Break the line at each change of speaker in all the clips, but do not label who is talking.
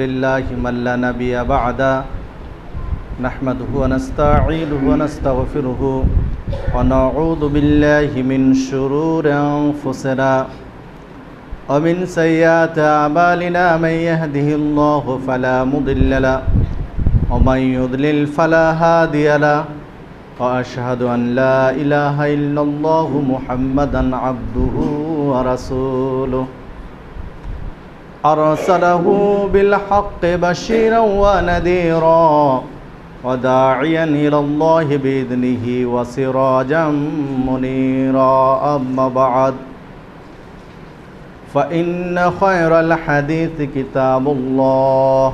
لله من لا نبي بعده نحمده ونستعينه ونستغفره ونعوذ بالله من شرور أنفسنا ومن سيئات أعمالنا من يهده الله فلا مضل له ومن يضلل فلا هادي له وأشهد أن لا إله إلا الله محمدا عبده ورسوله أرسله بالحق بشيرا ونذيرا وداعيا إلى الله بإذنه وسراجا منيرا أما بعد فإن خير الحديث كتاب الله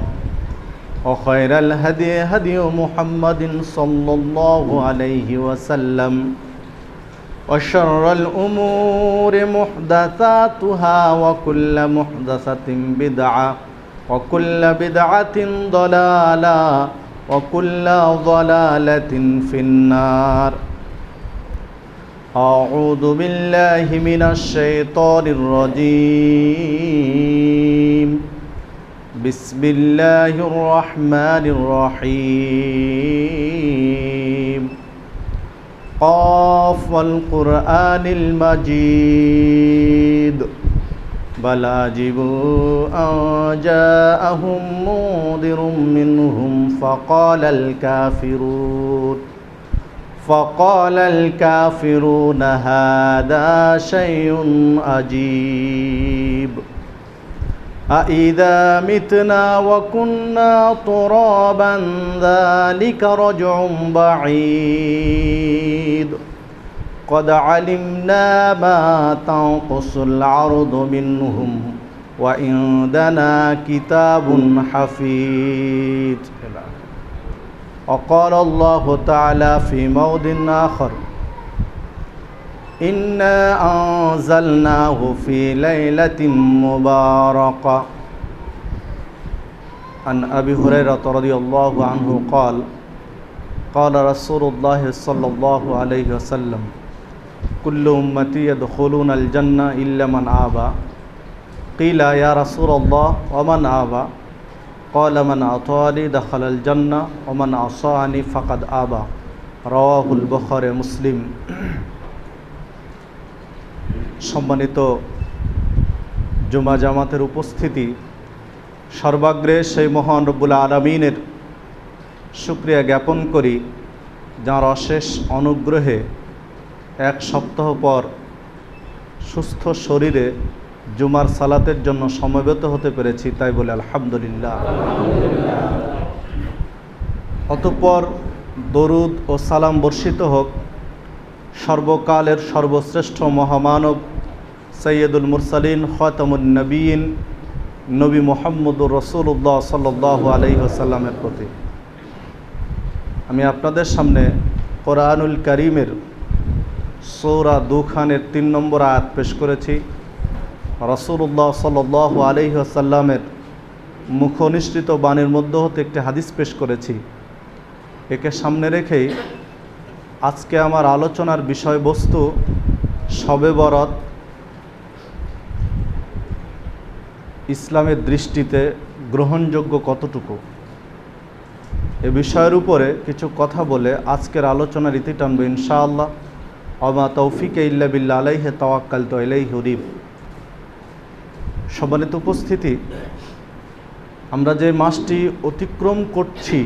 وخير الهدي هدي محمد صلى الله عليه وسلم وشر الأمور محدثاتها وكل محدثة بدعة وكل بدعة ضلالة وكل ضلالة في النار أعوذ بالله من الشيطان الرجيم بسم الله الرحمن الرحيم قاف والقرآن المجيد بل عجبوا أن جاءهم منذر منهم فقال الكافرون هذا شيء عجيب أإذا متنا وكنا ترابا ذلك رجع بعيد قد علمنا ما تنقص الأرض منهم وعندنا كتاب حفيظ. وقال الله تعالى في موضع آخر إنا أنزلناه في ليلة مباركة. عن أبي هريرة رضي الله عنه قال قال رسول الله صلى الله عليه وسلم كل أمتي يدخلون الجنة إلا من آبى قيل يا رسول الله ومن آبى قال من أطاعني دخل الجنة ومن عصاني فقد آبى رواه البخاري মুসলিম। সম্মানিত জুমা জামাতের উপস্থিতি, সর্বাগ্রে সেই মহান রব্বুল আলামিনের শুকরিয়া জ্ঞাপন করি যাঁর অশেষ অনুগ্রহে এক সপ্তাহ পর সুস্থ শরীরে জুমার সালাতের জন্য সমবেত হতে পেরেছি, তাই বলে আলহামদুলিল্লাহ। অতঃপর দরুদ ও সালাম বর্ষিত হোক সর্বকালের সর্বশ্রেষ্ঠ মহামানব সৈয়দুল মুরসালিন খাতামুন নবীন নবী মুহাম্মদুর রাসূলুল্লাহ সাল্লাল্লাহু আলাইহি ওয়াসাল্লামের প্রতি। আমি আপনাদের সামনে কোরআনুল কারীমের সূরা দুখানের 3 নম্বর আয়াত পেশ করেছি। রাসূলুল্লাহ সাল্লাল্লাহু আলাইহি ওয়াসাল্লামের মুখনিসৃত বাণীর মধ্য হতে একটি হাদিস পেশ করেছি। একে সামনে রেখেই আজকে আমার আলোচনার বিষয়বস্তু শবে বরাত ইসলামের দৃষ্টিতে গ্রহণযোগ্য কতটুকু, এ বিষয়ের উপরে কিছু কথা বলে আজকের আলোচনার ইতি টানব ইনশাআল্লাহ। ওমা তৌফিকে ইল্লা বিল্লাহ আলাইহি তাওয়াক্কালতু ইলাইহি উনীব। সম্মানিত উপস্থিতি, আমরা যে মাসটি অতিক্রম করছি,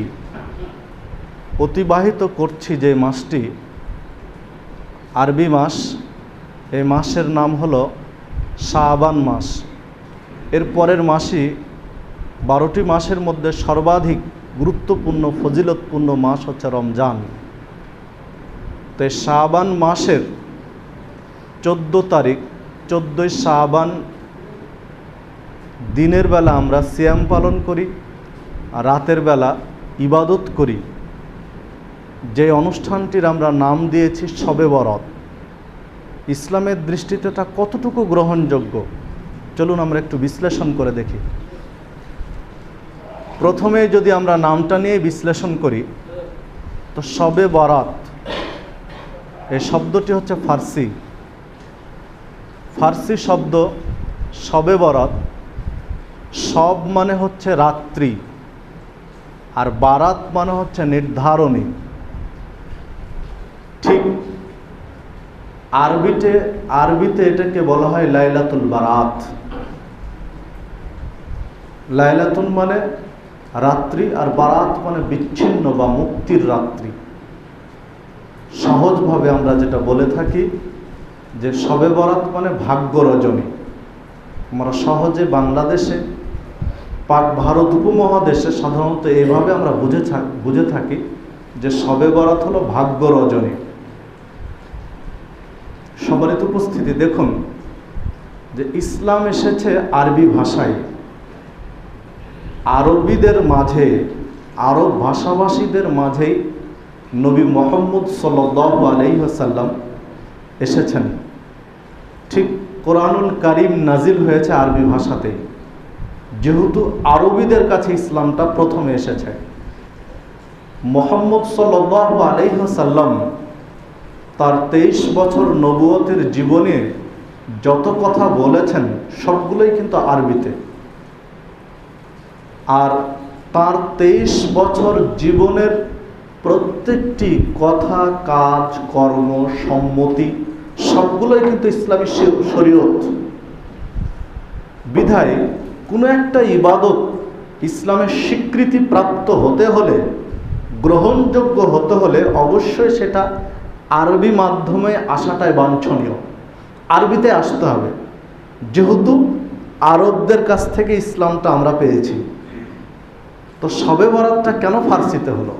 অতিবাহিত করছি, যে মাসটি আরবি মাস, এই মাসের নাম হলো শাবান মাস। এর পরের মাসই 12টি মাসের মধ্যে সর্বাধিক গুরুত্বপূর্ণ ফজিলতপূর্ণ মাস হচ্ছে রমজান। তো এই শাবান মাসের 14 তারিখ 14ই শাবান দিনের বেলা আমরা সিয়াম পালন করি, আর রাতের বেলা ইবাদত করি। যে অনুষ্ঠানটির আমরা নাম দিয়েছি শবে বরাত, ইসলামের দৃষ্টিতে তা কতটুকু গ্রহণযোগ্য চলুন আমরা একটু বিশ্লেষণ করে দেখি। প্রথমে যদি আমরা নামটা নিয়ে বিশ্লেষণ করি তো শবে বরাত এই শব্দটি হচ্ছে ফার্সি শব্দ শবে বরাত সব মানে হচ্ছে রাত্রি, আর বারাত মানে হচ্ছে নির্ধারণী। ঠিক আরবিতে এটাকে বলা হয় লাইলাতুল বারাত। লাইলাতুন মানে রাত্রি, আর বারাত মানে বিচ্ছিন্ন বা মুক্তির রাত্রি। সহজভাবে আমরা যেটা বলে থাকি যে শবে বরাত মানে ভাগ্য রজনী। আমরা সহজে বাংলাদেশে, পাক ভারত উপমহাদেশে সাধারণত এইভাবে আমরা বুঝে থাকি যে শবে বরাত হলো ভাগ্য রজনী। সম্মানিত উপস্থিতি, দেখুন যে ইসলাম এসেছে আরবি ভাষায়। আরবিদের মাঝে, আরব ভাষাভাষীদের মাঝেই নবী মুহাম্মদ সাল্লাল্লাহু আলাইহি ওয়াসাল্লাম এসেছেন। ঠিক কোরআনুল কারীম নাজিল হয়েছে আরবি ভাষাতেই, যেহেতু আরবিদের কাছে ইসলামটা প্রথমে এসেছে। মুহাম্মদ সাল্লাল্লাহু আলাইহি ওয়াসাল্লাম তার 23 বছর নবুয়তের জীবনে যত কথা বলেছেন সবগুলোই কিন্তু আরবিতে। আর তার 23 বছর জীবনের প্রত্যেকটি কথা, কাজ, কর্ম, সম্মতি সবগুলোই কিন্তু ইসলামী শরীয়ত। বিধায় কোনো একটা ইবাদত ইসলামের স্বীকৃতি প্রাপ্ত হতে হলে, গ্রহণযোগ্য হতে হলে অবশ্যই সেটা আরবি মাধ্যমে আসাটাই বাঞ্ছনীয়। আরবিতে আসতে হবে, যেহেতু আরবদের কাছ থেকে ইসলামটা আমরা পেয়েছি। তো শবে বরাতটা কেন ফার্সিতে হলো,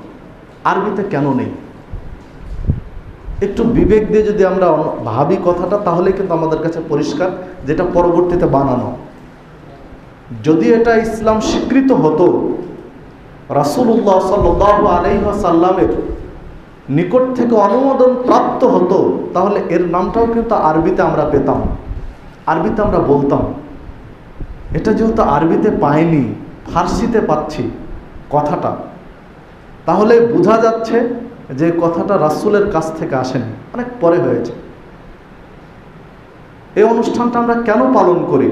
আরবিতে কেন নেই? একটু বিবেক দিয়ে যদি আমরা ভাবি কথাটা, তাহলে কিন্তু আমাদের কাছে পরিষ্কার, যেটা পরবর্তীতে বানানো। যদি এটা ইসলাম স্বীকৃত হতো, রাসূলুল্লাহ সাল্লাল্লাহু আলাইহি ওয়াসাল্লামের নিকট থেকে অনুমোদন প্রাপ্ত হতো, তাহলে এর নামটাও কিন্তু আরবিতে আমরা পেতাম, আরবিতে আমরা বলতাম। এটা যেহেতু আরবিতে পাইনি, ফার্সিতে পাচ্ছি কথাটা, তাহলে বোঝা যাচ্ছে যে কথাটা রাসূলের কাছ থেকে আসেনি, অনেক পরে হয়েছে। এই অনুষ্ঠানটা আমরা কেন পালন করি?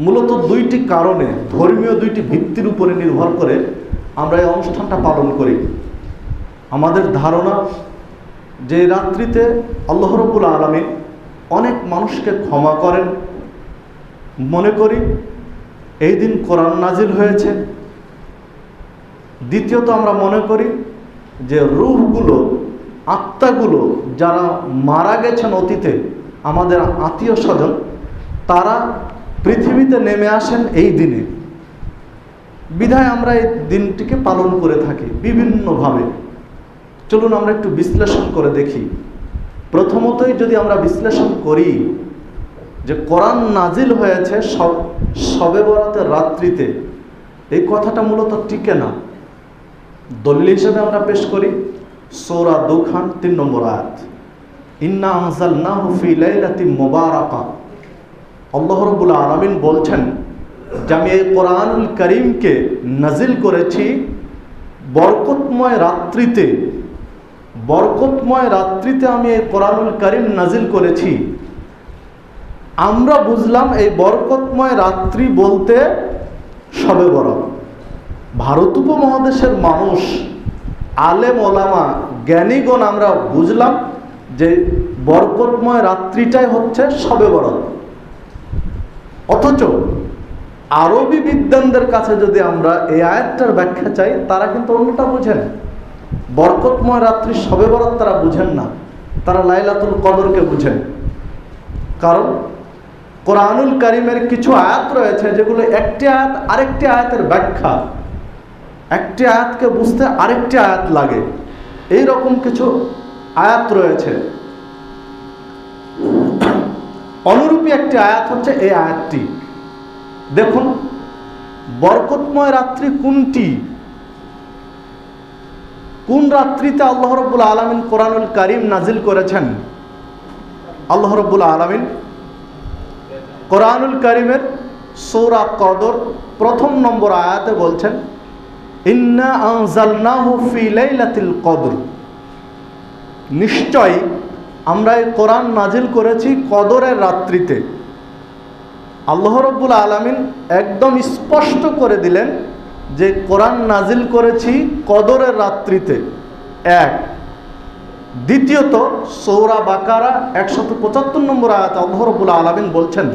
মূলত দুইটি কারণে, ধর্মীয় দুইটি ভিত্তির উপরে নির্ভর করে আমরা এই অনুষ্ঠানটা পালন করি। আমাদের ধারণা যে রাত্রিতে আল্লাহ রাব্বুল আলামিন অনেক মানুষকে ক্ষমা করেন, মনে করি এই দিন কোরআন নাজিল হয়েছে। দ্বিতীয়ত আমরা মনে করি যে রূহগুলো, আত্মাগুলো যারা মারা গেছেন অতীতে, আমাদের আত্মীয় স্বজন, তারা পৃথিবীতে নেমে আসেন এই দিনে। বিধায় আমরা এই দিনটিকে পালন করে থাকি বিভিন্নভাবে। চলুন আমরা একটু বিশ্লেষণ করে দেখি। প্রথমতই যদি আমরা বিশ্লেষণ করি যে কোরআন নাজিল হয়েছে শবে বরাতের রাত্রিতে, এই কথাটা মূলত টিকে না। দলিল হিসেবে আমরা পেশ করি সূরা দুখান 3 নম্বর আয়াত, ইন্না আনজালনাহু ফি লাইলাতিন মুবারাকা। আল্লাহ রাব্বুল আলামিন বলছেন যে আমি এই কোরআনুল কারীমকে নাজিল করেছি বরকতময় রাত্রিতে। বরকতময় রাত্রিতে আমি এই কোরআনুল কারীম নাজিল করেছি। আমরা বুঝলাম এই বরকতময় রাত্রি বলতে শবে বরাত। ভারত উপমহাদেশের মানুষ, আলেম ওলামা, জ্ঞানীগণ আমরা বুঝলাম যে বরকতময় রাত্রিটাই হচ্ছে শবে বরাত। অথচ আরবি বিদ্বানদের কাছে যদি আমরা এই আয়াতটার ব্যাখ্যা চাই, তারা কিন্তু অন্যটা বুঝেন। বরকতময় রাত্রি শবে বরাত তারা বুঝেন না, তারা লাইলাতুল কদরকে বুঝেন। কারণ কোরআনুল কারীমের কিছু আয়াত রয়েছে যেগুলো একটি আয়াত আরেকটি আয়াতের ব্যাখ্যা, একটি আয়াতকে বুঝতে আরেকটি আয়াত লাগে, এই রকম কিছু আয়াত রয়েছে। অনুরূপী একটি আয়াত হচ্ছে এই আয়াতটি। দেখুন বরকতময় রাত্রি কোনটি, কোন রাত্রিতে আল্লাহ রাব্বুল আলামিন কোরআনুল কারীম নাজিল করেছেন? আল্লাহ রাব্বুল আলামিন কোরআনুল কারীমের সূরা কদর 1 নম্বর আয়াতে বলছেন, ইন্না আনজালনাহু ফি লাইলাতিল কদর। নিশ্চয় আমরা এই কোরআন নাজিল করেছি কদরের রাত্রিতে। আল্লাহ রাব্বুল আলামিন একদম স্পষ্ট করে দিলেন যে কোরআন নাজিল করেছি কদরের রাত্রিতে, এক। দ্বিতীয়ত সূরা বাকারা 175 নম্বর আয়াতে আল্লাহ রাব্বুল আলামিন বলছেন,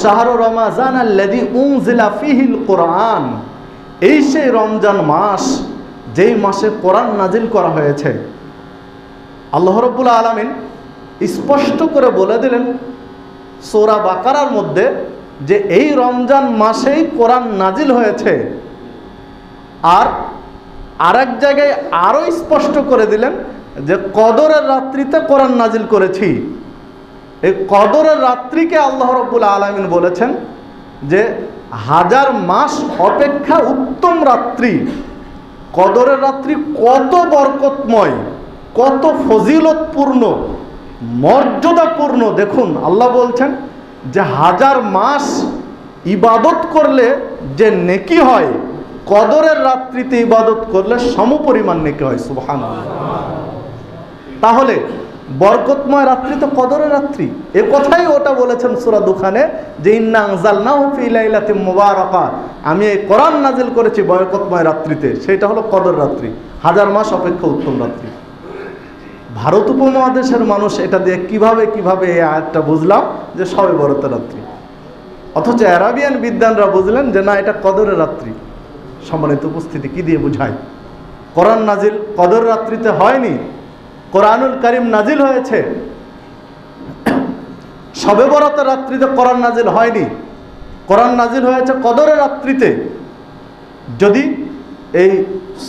শাহরু রমাজান আল্লাযী উনজিলা ফীহিল কোরআন, এই সেই রমজান মাস যেই মাসে কোরআন নাজিল করা হয়েছে। আল্লাহ রাব্বুল আলামিন স্পষ্ট করে বলে দিলেন সূরা বাকারার মধ্যে যে এই রমজান মাসেই কোরআন নাজিল হয়েছে। আর আরেক জায়গায় আরও স্পষ্ট করে দিলেন যে কদরের রাত্রিতে কোরআন নাজিল করেছি। এই কদরের রাত্রিকে আল্লাহ রাব্বুল আলামিন বলেছেন যে 1000 মাস অপেক্ষা উত্তম রাত্রি। কদরের রাত্রি কত বরকতময়, কত ফজিলতপূর্ণ, মর্যাদাপূর্ণ। দেখুন আল্লাহ বলছেন যে 1000 মাস ইবাদত করলে যে নেকি হয়, কদরের রাত্রিতে ইবাদত করলে সমপরিমাণ নেকি হয়। সুবহানাল্লাহ। তাহলে বরকতময় রাত্রি তো কদরের রাত্রি। এ কথাই ওটা বলেছেন সূরা দুখানে যে ইন্না আনজালনাহু ফি লাইলাতিন মুবারাকা, আমি এই কোরআন নাজিল করেছি বরকতময় রাত্রিতে, সেটা হলো কদর রাত্রি, 1000 মাস অপেক্ষা উত্তম রাত্রি। ভারত উপমহাদেশের মানুষ এটা দিয়ে কিভাবে এই আয়াতটা বুঝলাম যে সবে বরাতের রাত্রি, অথচ আরাবিয়ান বিদ্বানরা বুঝলেন যে না, এটা কদরের রাত্রি। সম্মানিত উপস্থিতি, কি দিয়ে বুঝায়? কোরআন নাজিল কদর রাত্রিতে হয়নি, কোরআনুল কারীম নাজিল হয়েছে শবে বরাতের রাত্রিতে। কোরআন নাজিল হয়নি, কোরআন নাজিল হয়েছে কদরের রাত্রিতে। যদি এই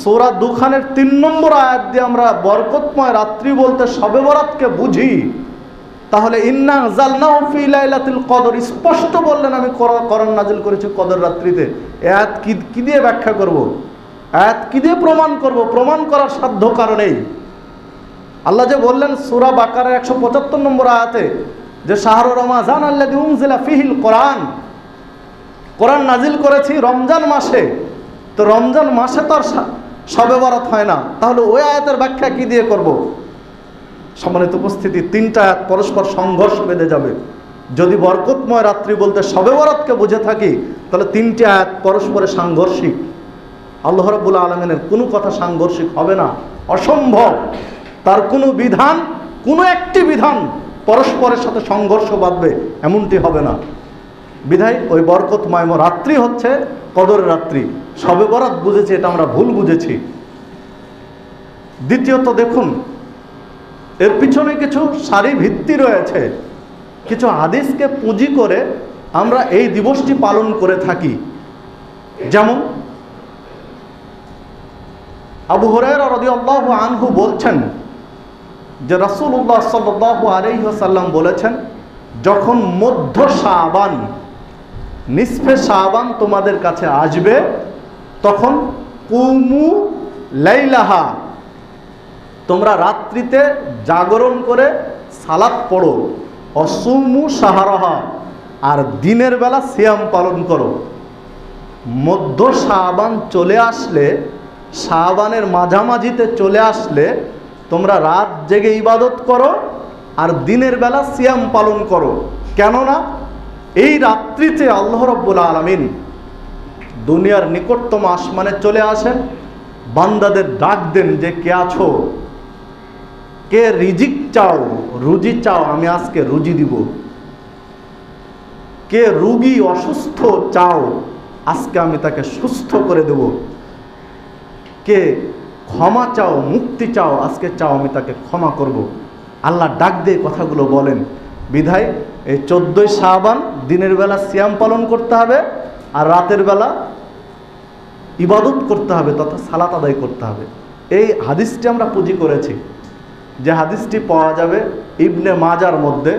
সূরা দুখানের 3 নম্বর আয়াত দিয়ে আমরা বরকতময় রাত্রি বলতে শবে বরাতকে বুঝি, তাহলে ইন্না আনজালনাহু ফি লাইলাতিল কদর স্পষ্ট বললেন আমি কোরআন নাজিল করেছি কদর রাত্রিতে। আয়াত কি দিয়ে ব্যাখ্যা করব? আয়াত কি দিয়ে প্রমাণ করব? প্রমাণ করার সাধ্য কারণেই আল্লাহ যে বললেন সূরা বাকারার 175 নম্বর আয়াতে যে শাহরু রমাজান আল্লাযী উনজিলা ফীহিল কোরআন, কোরআন নাজিল করেছি রমজান মাসে। তো রমজান মাসে তো আর শবে বরাত হয় না, তাহলে ওই আয়াতের ব্যাখ্যা কি দিয়ে করব? সম্মানিত উপস্থিতি, 3টা আয়াত পরস্পর সংঘর্ষ বেঁধে যাবে। যদি বরকতময় রাত্রি বলতে শবে বরাতকে বুঝে থাকি, তাহলে 3টি আয়াত পরস্পরে সাংঘর্ষিক। আল্লাহ রাব্বুল আলামিনের কোনো কথা সাংঘর্ষিক হবে না, অসম্ভব। তার কোনো বিধান, কোনো একটি বিধান পরস্পরের সাথে সংঘর্ষ বাঁধবে এমনটি হবে না। বিধায় ওই বরকতময় রাত্রি হচ্ছে কদরের রাত্রি। শবে বরাত বুঝেছি, এটা আমরা ভুল বুঝেছি। দ্বিতীয়ত দেখুন, এর পিছনে কিছু সারি ভিত্তি রয়েছে, কিছু হাদিসকে পুঁজি করে আমরা এই দিবসটি পালন করে থাকি। যেমন আবু হুরায়রা রাদিয়াল্লাহু আনহু বলছেন যে রাসূলুল্লাহ সাল্লাল্লাহু আলাইহি ওয়াসাল্লাম বলেছেন, যখন মধ্য শাবান, নিসফে শাবান তোমাদের কাছে আসবে, তখন কুমু লাইলাহা, তোমরা রাত্রিতে জাগরণ করে সালাত পড়ো, অসুমু সাহারাহা, আর দিনের বেলা সিয়াম পালন করো। মধ্য শাবান চলে আসলে, শাবানের মাঝামাঝিতে চলে আসলে তোমরা রাত জেগে ইবাদত করো আর দিনের বেলা সিয়াম পালন করো। কেননা এই রাত্রিতে আল্লাহ রাব্বুল আলামিন দুনিয়ার নিকটতম আসমানে চলে আসেন, বান্দাদের ডাক দেন যে কে আছো, কে রিজিক চাও, রুজি চাও, আমি আজকে রুজি দিব। কে রোগী অসুস্থ চাও, আজকে আমি তাকে সুস্থ করে দেব। কে ক্ষমা চাও, মুক্তি চাও, আজকে চাও, আমি তাকে ক্ষমা করব। আল্লাহ ডাক দিয়ে কথাগুলো বলেন। বিধায় এই 14ই শাবান দিনের বেলা সিয়াম পালন করতে হবে আর রাতের বেলা ইবাদত করতে হবে তথা সালাত আদায় করতে হবে। এই হাদিসটি আমরা পুঁজি করেছি, যে হাদিসটি পাওয়া যাবে ইবনে মাজার মধ্যে,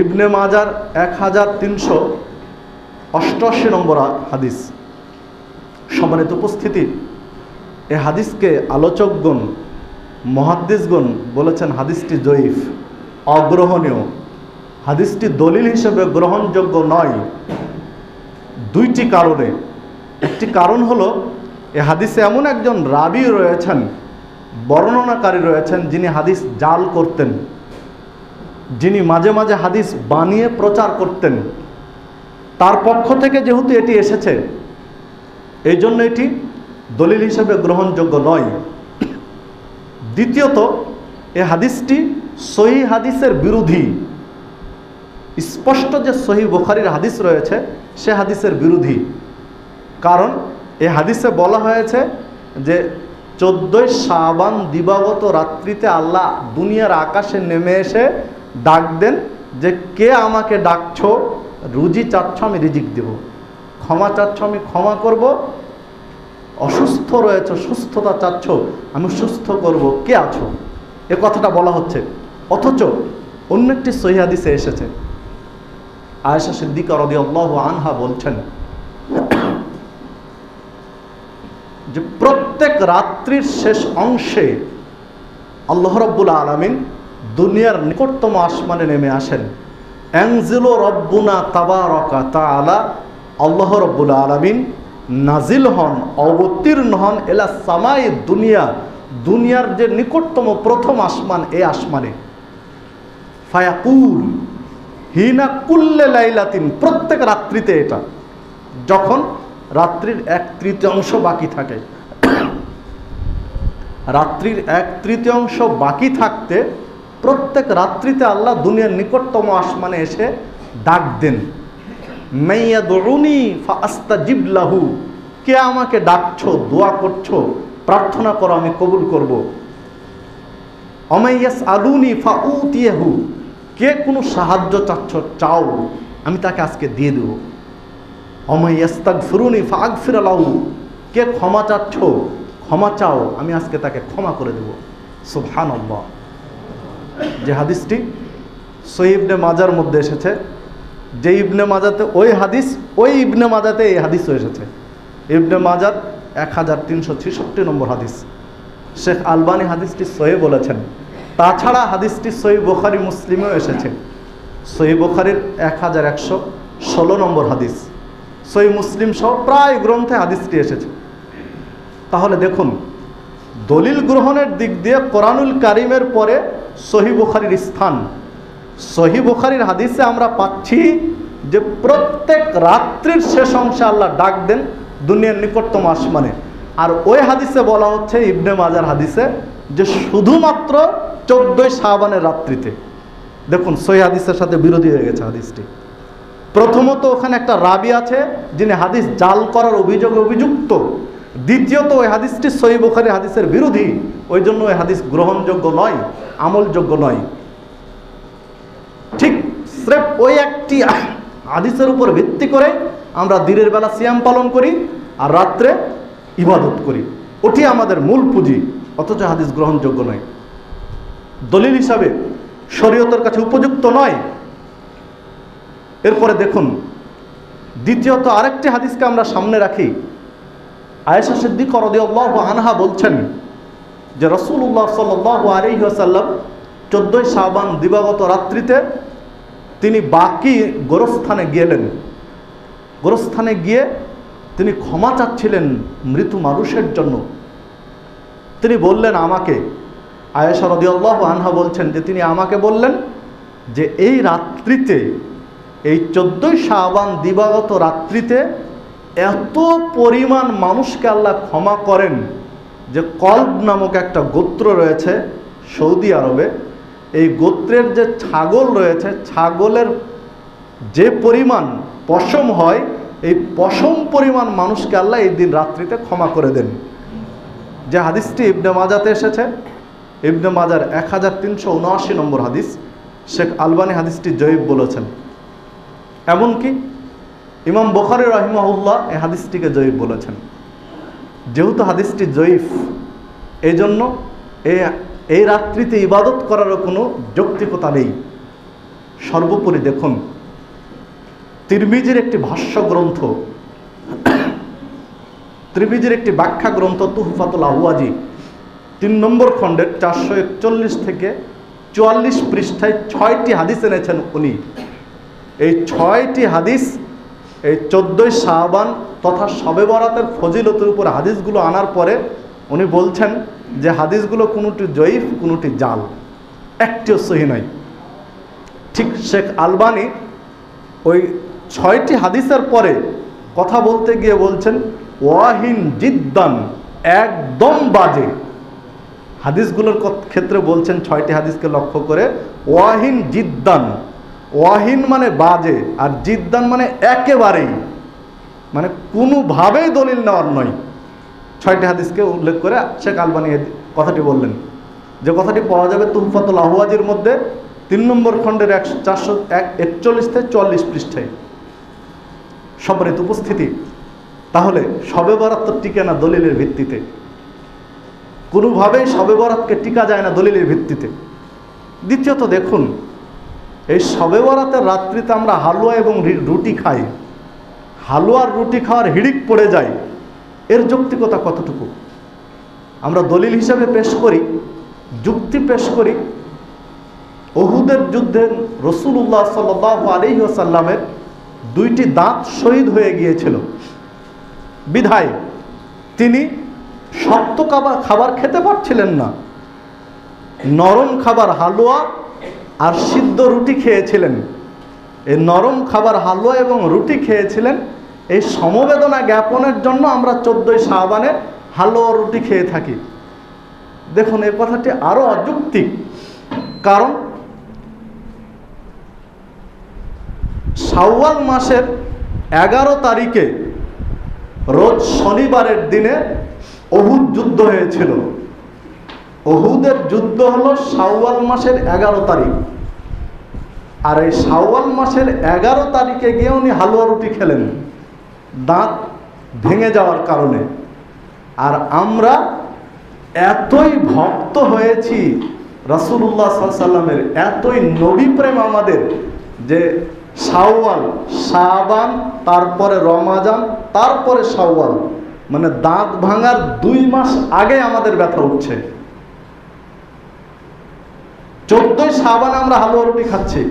ইবনে মাজার 1388 নম্বর হাদিস। সম্মানিত উপস্থিতি, এই হাদিসকে আলোচকগণ, মুহাদ্দিসগণ বলেছেন হাদিসটি জয়ীফ, অগ্রহণীয়। হাদিসটি দলিল হিসেবে গ্রহণযোগ্য নয় 2টি কারণে। একটি কারণ হলো এই হাদিসে এমন একজন রাবি রয়েছেন, বর্ণনাকারী রয়েছেন, যিনি হাদিস জাল করতেন, যিনি মাঝে মাঝে হাদিস বানিয়ে প্রচার করতেন। তার পক্ষ থেকে যেহেতু এটি এসেছে, এই জন্য এটি দলিল হিসেবে গ্রহণযোগ্য নয়। দ্বিতীয়ত, এই হাদিসটি সহিহ হাদিসের বিরোধী। স্পষ্ট যে সহিহ বুখারীর হাদিস রয়েছে, সে হাদিসের বিরোধী। কারণ এই হাদিসে বলা হয়েছে যে 14ই শাবান দিবাগত রাত্রিতে আল্লাহ দুনিয়ার আকাশে নেমে এসে ডাক দেন যে কে আমাকে ডাকছো, রুজি চাচ্ছ আমি রিজিক দেব, ক্ষমা চাচ্ছ আমি ক্ষমা করব, অসুস্থ রয়েছ সুস্থতা চাচ্ছ আমি সুস্থ করব, কে আছো, এ কথাটা বলা হচ্ছে। অথচ অন্য একটি সহিহ হাদিসে এসেছে, আয়েশা সিদ্দিকা রাদিয়াল্লাহু আনহা বলছেন যে প্রত্যেক রাত্রির শেষ অংশে আল্লাহ রাব্বুল আলামিন দুনিয়ার নিকটতম আসমানে নেমে আসেন। আনজিলু রব্বুনা তাবারাকা তাআলা, আল্লাহ রাব্বুল আলামিন নাজিল হন, অবতীর্ণ হন এলা সামায়ে দুনিয়া, দুনিয়ার যে নিকটতম প্রথম আসমান, এই আসমানে। ফায়াকুল হিনা কুল্লে লাইলাতিন, প্রত্যেক রাত্রিতে, এটা যখন রাত্রির 1/3 বাকি থাকে, রাত্রির 1/3 বাকি থাকতে প্রত্যেক রাত্রিতে আল্লাহ দুনিয়ার নিকটতম আসমানে এসে ডাক দেন, মাইয়াদউনি ফাআস্তাজিব লাহু, কে আমাকে ডাকছো, দোয়া করছো, প্রার্থনা করো আমি কবুল করব। অমাইয়াস আলুনি ফাউতিয়াহু, কে কোনো সাহায্য চাচ্ছ চাও আমি তাকে আজকে দিয়ে দেব। অমাইয়াস্তাগফিরুনি ফাআগফির লাহু, কে ক্ষমা চাচ্ছ ক্ষমা চাও আমি আজকে তাকে ক্ষমা করে দেব। সুবহানাল্লাহ। যে হাদিসটি সহিহ ইবনে মাজার মধ্যে এসেছে, যে ইবনে মাজাতে ওই ইবনে মাজাতে এই হাদিসও এসেছে। ইবনে মাজার 1366 নম্বর হাদিস। শেখ আলবানী হাদিসটি সহিহ বলেছেন। তাছাড়া হাদিসটি সহিহ বুখারী মুসলিমেও এসেছে। সহিহ বুখারীর 1116 নম্বর হাদিস, সহিহ মুসলিম সহ প্রায় গ্রন্থে হাদিসটি এসেছে। তাহলে দেখুন, দলিল গ্রহণের দিক দিয়ে কোরআনুল কারীমের পরে সহিহ বুখারীর স্থান। সহিহ বুখারীর হাদিসে আমরা পাচ্ছি যে প্রত্যেক রাত্রির শেষ অংশে আল্লাহ ডাক দেন দুনিয়ার নিকটতম আসমানে। আর ওই হাদিসে বলা হচ্ছে, ইবনে মাজার হাদিসে, যে শুধুমাত্র 14ই শাবানের রাত্রিতে। দেখুন, সহিহ হাদিসের সাথে বিরোধী হয়ে গেছে হাদিসটি। প্রথমত, ওখানে একটা রাবি আছে যিনি হাদিস জাল করার অভিযোগে অভিযুক্ত। দ্বিতীয়ত, ওই হাদিসটি সহিহ বুখারীর হাদিসের বিরোধী, ওই জন্য ওই হাদিস গ্রহণযোগ্য নয়, আমলযোগ্য নয়। ঠিক স্রেফ ওই একটি হাদিসের উপর ভিত্তি করে আমরা দিনের বেলা সিয়াম পালন করি আর রাত্রে ইবাদত করি, ওটি আমাদের মূল পুঁজি। অথচ হাদিস গ্রহণযোগ্য নয়, দলিল হিসাবে শরীয়তের কাছে উপযুক্ত নয়। এরপরে দেখুন, দ্বিতীয়ত আরেকটি হাদিসকে আমরা সামনে রাখি। আয়েশা সিদ্দিকা রাদিয়াল্লাহু আনহা বলছেন যে রাসূলুল্লাহ সাল্লাল্লাহু আলাইহি ওয়াসাল্লাম 14ই শাবান দিবাগত রাত্রিতে তিনি বাকি গোরস্থানে গেলেন। গোরস্থানে গিয়ে তিনি ক্ষমা চাচ্ছিলেন মৃত মানুষের জন্য। তিনি বললেন আমাকে, আয়েশা রাদিয়াল্লাহু আনহা বলছেন যে তিনি আমাকে বললেন যে এই রাত্রিতে, এই 14ই শাবান দিবাগত রাত্রিতে এত পরিমাণ মানুষকে আল্লাহ ক্ষমা করেন যে কলব নামক একটা গোত্র রয়েছে সৌদি আরবে, এই গোত্রের যে ছাগল রয়েছে, ছাগলের যে পরিমাণ পশম হয়, এই পশম পরিমাণ মানুষকে আল্লাহ এই দিন রাত্রিতে ক্ষমা করে দেন। যে হাদিসটি ইবনে মাজাতে এসেছে, ইবনে মাজার 1379 নম্বর হাদিস। শেখ আলবানী হাদিসটি জয়ীফ বলেছেন। এমনকি ইমাম বুখারী রাহিমাহুল্লাহ এই হাদিসটিকে জয়ীফ বলেছেন। যেহেতু হাদিসটি জয়ীফ, এই জন্য এই রাত্রিতে ইবাদত করারও কোনো যৌক্তিকতা নেই। সর্বোপরি দেখুন, তিরমিজির একটি ভাষ্য গ্রন্থ, তিরমিজির একটি ব্যাখ্যা গ্রন্থ তুহফাতুল আহওয়াজি 3 নম্বর খণ্ডের 441 থেকে 44 পৃষ্ঠায় 6টি হাদিস এনেছেন উনি। এই 6টি হাদিস এই 14ই শাবান তথা শবে বরাতের ফজিলতের উপর হাদিসগুলো আনার পরে উনি বলছেন যে হাদিসগুলো কোনোটি জয়ীফ, কোনোটি জাল, একটিও সহিহ নয়। ঠিক শেখ আলবানী ওই 6টি হাদিসের পরে কথা বলতে গিয়ে বলছেন ওয়াহিন জিদ্দান, একদম বাজে। হাদিসগুলোর ক্ষেত্রে বলছেন 6টি হাদিসকে লক্ষ্য করে ওয়াহিন জিদ্দান, ওয়াহিন মানে বাজে, আর জিদ্দান মানে একেবারেই, মানে কোনোভাবেই দলিল নেওয়ার নয়। 6টি হাদিসকে উল্লেখ করে শেখ আলবানী কথাটি বললেন, যে কথাটি পাওয়া যাবে তুহফাতুল আহওয়াজির মধ্যে 3 নম্বর খণ্ডের 441-44 পৃষ্ঠায়। সম্মানিত উপস্থিতি, তাহলে শবে বরাত তো টিকে না দলিলের ভিত্তিতে, কোনোভাবেই শবে বরাতকে টিকা যায় না দলিলের ভিত্তিতে। দ্বিতীয়ত দেখুন, এই শবে বরাতের রাত্রিতে আমরা হালুয়া এবং রুটি খাই, হালুয়ার রুটি খাওয়ার হিড়িক পড়ে যায়, এর যৌক্তিকতা কতটুকু? আমরা দলিল হিসাবে পেশ করি, যুক্তি পেশ করি, উহুদের যুদ্ধে রাসূলুল্লাহ সাল্লাল্লাহু আলাইহি ওয়াসাল্লামের 2টি দাঁত শহীদ হয়ে গিয়েছিল, বিধায় তিনি শক্ত খাবার খেতে পারছিলেন না, নরম খাবার হালুয়া আর সিদ্ধ রুটি খেয়েছিলেন। এই নরম খাবার হালুয়া এবং রুটি খেয়েছিলেন। এই সমবেদনা জ্ঞাপনের জন্য আমরা 14ই শাবানে হালুয়া রুটি খেয়ে থাকি। দেখুন, এই কথাটি আরো অযৌক্তিক, কারণ শাওয়াল মাসের 11 তারিখে রোজ শনিবারের দিনে উহুদ যুদ্ধ হয়েছিল। উহুদের যুদ্ধ হলো শাওয়াল মাসের 11 তারিখ, আর এই শাওয়াল মাসের 11 তারিখে গিয়ে উনি হালুয়া রুটি খেলেন দাঁত ভেঙে যাওয়ার কারণে। আর আমরা এতই ভক্ত হয়েছি রাসূলুল্লাহ সাল্লাল্লাহু আলাইহি ওয়াসাল্লামের, এতই নবী প্রেম আমাদের, যে শাওয়াল, শাবান, তারপরে রমাজান, তারপরে শাওয়াল, মানে দাঁত ভাঙার 2 মাস আগে আমাদের ব্যথা উঠছে। 14ই শাবানে আমরা হালুয়া রুটি খাচ্ছি,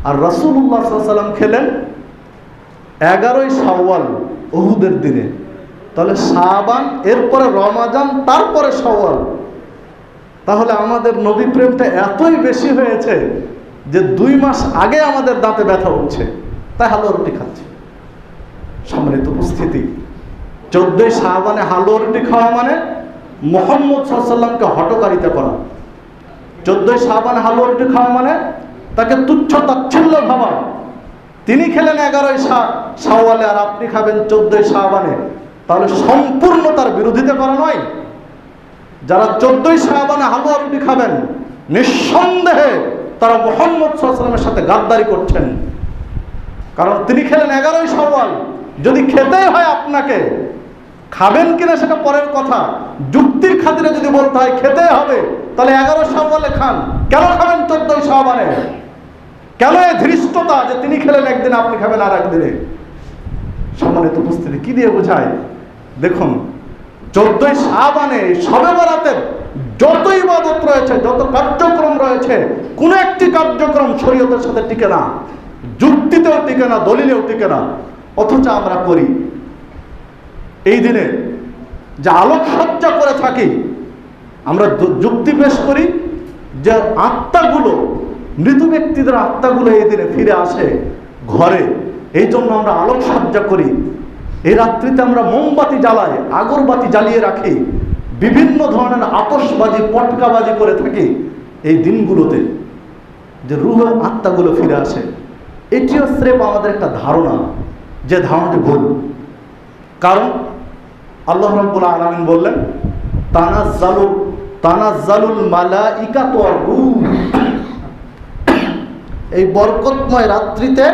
আর রাসূলুল্লাহ সাল্লাল্লাহু আলাইহি ওয়াসাল্লাম খেলেন 11ই শাওয়াল উহুদের দিনে। তাহলে শাবান, এরপরে রমাজান, তারপরে শাওয়াল। তাহলে আমাদের নবী প্রেমটা এতই বেশি হয়েছে যে 2 মাস আগে আমাদের দাঁতে ব্যথা উঠছে, তাই হালুয়া রুটি খাচ্ছে। সম্মানিত উপস্থিতি, 14ই শাবানে হালুয়া রুটি খাওয়া মানে মুহাম্মদ সাল্লাল্লাহু আলাইহি ওয়াসাল্লামকে হটকারিতা করা। 14ই শাবানে হালুয়া রুটি খাওয়া মানে তাকে তুচ্ছ তাচ্ছিল্য ভাবা। তিনি খেলেন 11ই শাওয়ালে, আর আপনি খাবেন 14ই শাবানে, তাহলে সম্পূর্ণ তার বিরোধিতা করা নয়। যারা 14ই শাবানে হালুয়া রুটি খাবেন, নিঃসন্দেহে তারা মুহাম্মদ সাল্লাল্লাহু আলাইহি ওয়াসাল্লামের সাথে গাদ্দারি করছেন, কারণ তিনি খেলেন 11ই শাওয়াল। যদি খেতেই হয় আপনাকে, খাবেন কিনা সেটা পরের কথা, যুক্তির খাতিরে যদি বলতে হয় খেতে হবে, তাহলে 11 শাওয়ালে খান। কেন খাবেন 14ই শাবানে? কেন এই ধৃষ্টতা যে তিনি খেলেন একদিন, আপনি খাবেন আর একদিনে? সম্মানিত উপস্থিতি, কি দিয়ে বোঝায়? দেখুন, 14ই শাবানে শবে বরাতের যত ইবাদত রয়েছে, যত কার্যক্রম রয়েছে, কোন একটি কার্যক্রম শরীয়তের সাথে টিকে না, যুক্তিতেও টিকে না, দলিলেও টিকে না, অথচ আমরা করি। এই দিনে যে আলোকসজ্জা করে থাকি, আমরা যুক্তি পেশ করি যে আত্মাগুলো, মৃত ব্যক্তিদের আত্মাগুলো এই দিনে ফিরে আসে ঘরে, এই জন্য আমরা আলোকসজ্জা করি। এই রাত্রিতে আমরা মোমবাতি জ্বালাই, আগরবাতি জ্বালিয়ে রাখি, বিভিন্ন ধরনের আতশবাজি, পটকাবাজি করে থাকি এই দিনগুলোতে, যে রূহ আত্মাগুলো ফিরে আসে। এটিও স্রেফ আমাদের একটা ধারণা, যে ধারণাটি ভুল। কারণ আল্লাহ রাব্বুল আলামিন বললেন, তানাজ্জালুল মালাইকাতু ওয়ার রূহ, এই বরকতময় রাত্রিতে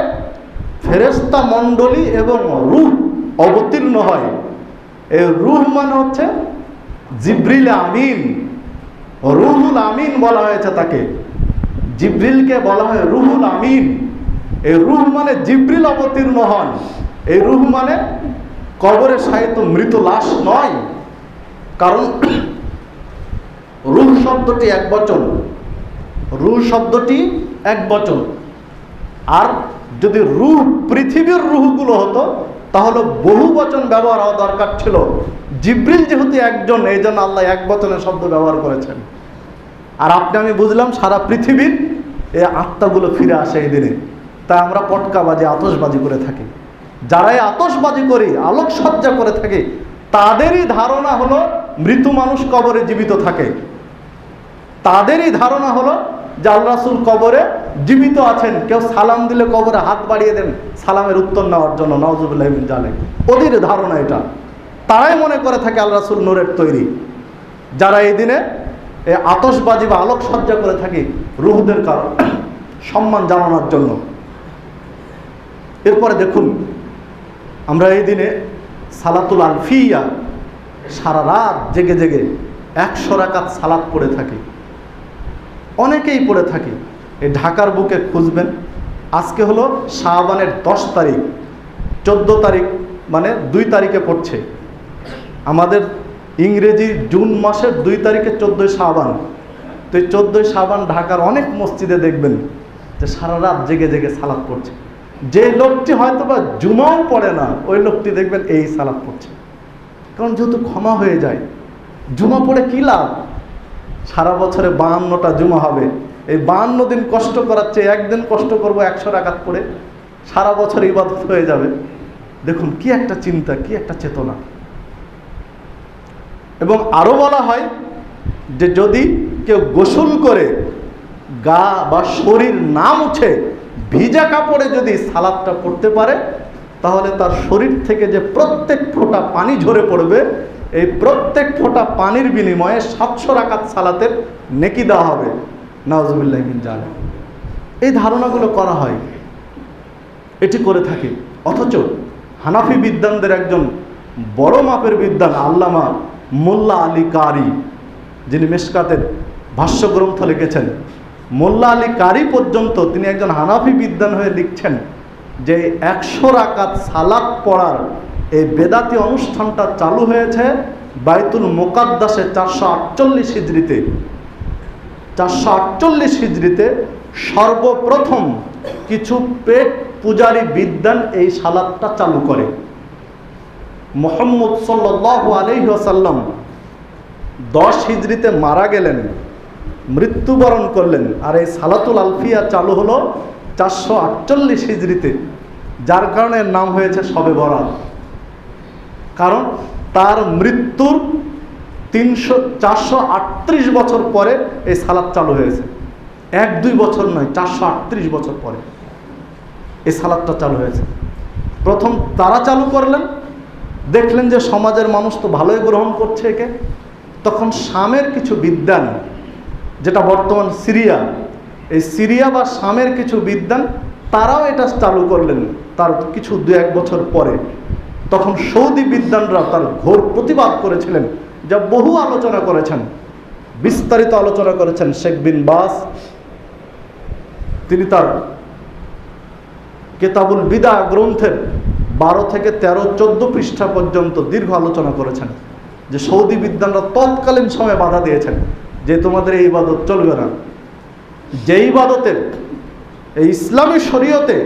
ফেরেশতা মণ্ডলী এবং রূহ অবতীর্ণ হয়। এই রূহ মানে হচ্ছে জিবরিল আমিন, রুহুল আমিন বলা হয়েছে তাকে। জিবরিলকে বলা হয় রুহুল আমিন। এই রূহ মানে জিবরিল অবতীর্ণ হন। এই রূহ মানে কবরে শায়িত মৃত লাশ নয়, কারণ রূহ শব্দটি এক বচন, রূহ শব্দটি এক বচন। আর যদি রূহ পৃথিবীর রূহগুলো হতো তাহলে বহু বচন ব্যবহার হওয়া দরকার ছিল। জিবরিল যেহেতু একজন, এই জন্য আল্লাহ এক বচনের শব্দ ব্যবহার করেছেন। আর আপনি আমি বুঝলাম সারা পৃথিবীর এই আত্মাগুলো ফিরে আসে এই দিনে। তা আমরা পটকাবাজি, আতশবাজি করে থাকি। যারাই আতশবাজি করি, আলোকসজ্জা করে থাকে, তাদেরই ধারণা হলো মৃত মানুষ কবরে জীবিত থাকে। তাদেরই ধারণা হলো যে আল্লাহ রাসূল কবরে জীবিত আছেন। কেউ সালাম দিলে কবরে হাত বাড়িয়ে দেন সালামের উত্তর নেওয়ার জন্য, নাউযুবিল্লাহি মিন যালিক। ওদের ধারণা এটা। তারাই মনে করে থাকে আল্লাহ রাসূল নূরের তৈরি। যারা এই দিনে এই আতশবাজি বা আলোকসজ্জা করে থাকে রূহদের কারণ সম্মান জানানোর জন্য। এরপরে দেখুন, আমরা এই দিনে সালাতুল আলফিয়া সারা রাত জেগে জেগে 100 রাকাত সালাত পড়ে থাকি। অনেকেই পড়ে থাকি। এই ঢাকার বুকে খুঁজবেন, আজকে হলো শাবানের 10 তারিখ, 14 তারিখ মানে 2 তারিখে পড়ছে। আমাদের ইংরেজি জুন মাসের 2 তারিখে 14 শাবান। তো এই 14 শাবান ঢাকার অনেক মসজিদে দেখবেন যে সারা রাত জেগে জেগে সালাত পড়ছে। যে লোকটি হয়তো বা জুমাও পড়ে না, ওই লোকটি দেখবেন এই সালাত পড়ছে। কারণ যেহেতু ক্ষমা হয়ে যায়, জুমা পড়ে কী লাভ? সারা বছরে 52টা জুমা হবে, এই 52 দিন কষ্ট করার চেয়ে একদিন কষ্ট করব 100 রাকাত পড়ে, সারা বছর ইবাদত হয়ে যাবে। দেখুন কি একটা চিন্তা, কি একটা চেতনা। এবং আরও বলা হয় যে যদি কেউ গোসল করে গা বা শরীর না মুছে ভিজা কাপড়ে যদি সালাতটা পড়তে পারে, তাহলে তার শরীর থেকে যে প্রত্যেক ফোঁটা পানি ঝরে পড়বে, এই প্রত্যেক ফোঁটা পানির বিনিময়ে 700 রাকাত সালাতের নেকি দেওয়া হবে। নাউযুবিল্লাহি মিন যালিক। এই ধারণাগুলো করা হয়, এটি করে থাকি। অথচ হানাফি বিদ্বানদের একজন বড় মাপের বিদ্বান আল্লামা মোল্লা আলী কারি, যিনি মিশকাতের ভাষ্যগ্রন্থ লিখেছেন, মোল্লা আলী কারি পর্যন্ত তিনি একজন হানাফি বিদ্বান হয়ে লিখছেন যে 100 রাকাত সালাত পড়ার এই বেদাতি অনুষ্ঠানটা চালু হয়েছে বাইতুল মুকাদ্দাসে 448 হিজরিতে। 448 হিজরিতে সর্বপ্রথম কিছু পেট পূজারী বিদ্বান এই সালাতটা চালু করে। মুহাম্মদ সাল্লাল্লাহু আলাইহি ওয়াসাল্লাম 10 হিজরিতে মারা গেলেন, মৃত্যুবরণ করলেন, আর এই সালাতুল আলফিয়া চালু হলো 448 হিজরিতে, যার কারণে এর নাম হয়েছে শবে বরাত। কারণ তার মৃত্যুর 438 বছর পরে এই সালাত চালু হয়েছে। 1-2 বছর নয়, 438 বছর পরে এই সালাতটা চালু হয়েছে। প্রথম তারা চালু করলেন, দেখলেন যে সমাজের মানুষ তো ভালোই গ্রহণ করছে একে। তখন শামের কিছু বিদ্বান, যেটা বর্তমান সিরিয়া, এই সিরিয়া বা শামের কিছু বিদ্বান তারাও এটা চালু করলেন তার কিছু 2-1 বছর পরে। তখন সৌদি বিদ্বানরা তার ঘোর প্রতিবাদ করেছিলেন, যা বহু আলোচনা করেছেন, বিস্তারিত আলোচনা করেছেন শেখ বিন বাস। তিনি তার কিতাবুল বিদা গ্রন্থের 12 থেকে 13-14 পৃষ্ঠা পর্যন্ত দীর্ঘ আলোচনা করেছেন যে সৌদি বিদ্বানরা তৎকালীন সময়ে বাধা দিয়েছেন যে তোমাদের এই ইবাদত চলবে না। যে ইবাদতের এই ইসলামী শরীয়তে,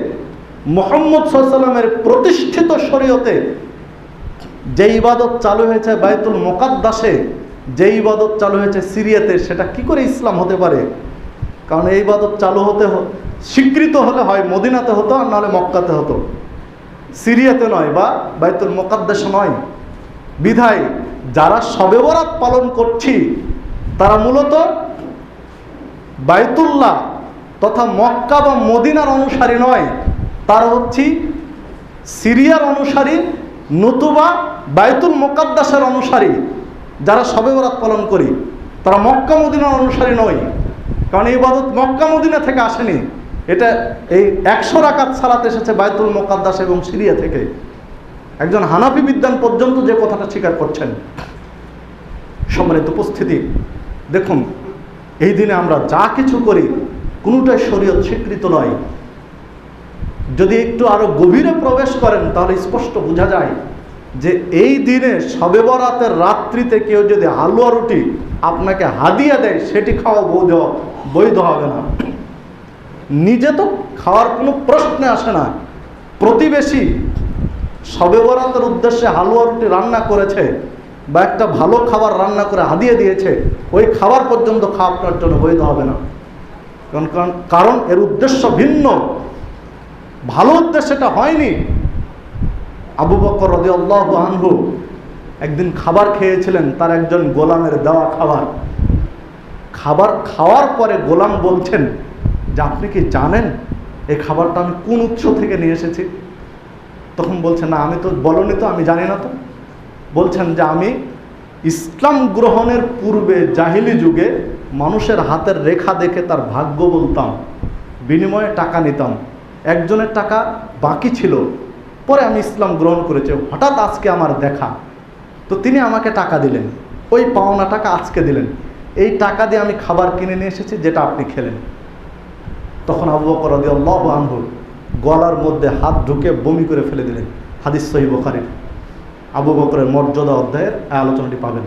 মুহাম্মদ সাল্লাল্লাহু আলাইহি ওয়াসাল্লামের প্রতিষ্ঠিত শরীয়তে যে ইবাদত চালু হয়েছে বাইতুল মুকাদ্দাসে, যে ইবাদত চালু হয়েছে সিরিয়াতে, সেটা কি করে ইসলাম হতে পারে? কারণ এই ইবাদত চালু হতে স্বীকৃত হলে হয় মদিনাতে হতো, আর নাহলে মক্কাতে হতো, সিরিয়াতে নয় বা বাইতুল মুকাদ্দাসে নয়। বিধায় যারা শবে বরাত পালন করছি তারা মূলত বাইতুল্লাহ তথা মক্কা বা মদিনার অনুসারী নয়, তারা হচ্ছে সিরিয়ার অনুসারী, নতুবা বাইতুল মুকাদ্দাসের অনুসারী। যারা শবে বরাত পালন করি তারা মক্কা মদিনার অনুসারী নয়, কারণ এই ইবাদত মক্কা মদিনা থেকে আসেনি। এটা এই 100 রাকাত সালাত এসেছে বাইতুল মুকাদ্দাস এবং সিরিয়া থেকে। একজন হানাফি বিদ্বান পর্যন্ত যে কথাটা স্বীকার করছেন। সম্মানিত উপস্থিতি, দেখুন এই দিনে আমরা যা কিছু করি কোনোটাই শরীয়ত স্বীকৃত নয়। যদি একটু আরো গভীরে প্রবেশ করেন তাহলে স্পষ্ট বোঝা যায় যে এই দিনে শবে বরাতের রাত্রিতে কেউ যদি হালুয়া রুটি আপনাকে হাদিয়া দেয়, সেটি খাওয়া বৈধ হবে না। নিজে তো খাওয়ার কোনো প্রশ্নে আসে না, প্রতিবেশী শবে বরাতের উদ্দেশ্যে হালুয়া রুটি রান্না করেছে বা একটা ভালো খাবার রান্না করে হাদিয়া দিয়েছে, ওই খাবার পর্যন্ত খাওয়া আপনার জন্য বৈধ হবে না। কারণ এর উদ্দেশ্য ভিন্ন। ভালো উদ্দেশ্যে এটা হয়নি। আবু বকর রাদিয়াল্লাহু আনহু একদিন খাবার খেয়েছিলেন, তার একজন গোলামের দেওয়া খাবার খাওয়ার পরে গোলাম বলছেন যে আপনি কি জানেন এই খাবারটা আমি কোন উৎস থেকে নিয়ে এসেছি? তখন বলছেন না, আমি তো বলনি তো, আমি জানি না তো। বলছেন যে আমি ইসলাম গ্রহণের পূর্বে জাহিলি যুগে মানুষের হাতের রেখা দেখে তার ভাগ্য বলতাম, বিনিময়ে টাকা নিতাম। একজনের টাকা বাকি ছিল, পরে আমি ইসলাম গ্রহণ করেছি, হঠাৎ আজকে আমার দেখা, তো তিনি আমাকে টাকা দিলেন, ওই পাওনা টাকা আজকে দিলেন, এই টাকা দিয়ে আমি খাবার কিনে নিয়ে এসেছি যেটা আপনি খেলেন। তখন আবু বকর রাদিয়াল্লাহু আনহু গলার মধ্যে হাত ঢুকে বমি করে ফেলে দিলেন। হাদিস সহিহ বুখারীর আবু বকরের মর্যাদা অধ্যায়ের এই আলোচনাটি পাবেন।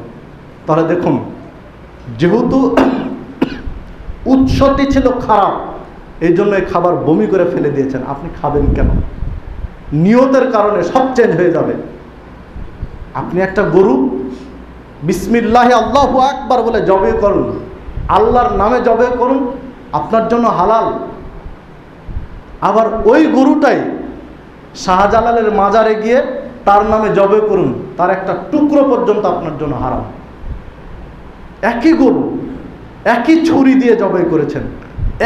তাহলে দেখুন, যেহেতু উৎসটি ছিল খারাপ, এই জন্য এই খাবার বমি করে ফেলে দিয়েছেন, আপনি খাবেন কেন? নিয়তের কারণে সব চেঞ্জ হয়ে যাবে। আপনি একটা গরু বিসমিল্লাহি আল্লাহু আকবার বলে জবে করুন, আল্লাহর নামে জবে করুন, আপনার জন্য হালাল। আবার ওই গরুটাই শাহজালালের মাজারে গিয়ে তার নামে জবে করুন, তার একটা টুকরো পর্যন্ত আপনার জন্য হারাম। একই গরু, একই ছুরি দিয়ে জবাই করেছেন,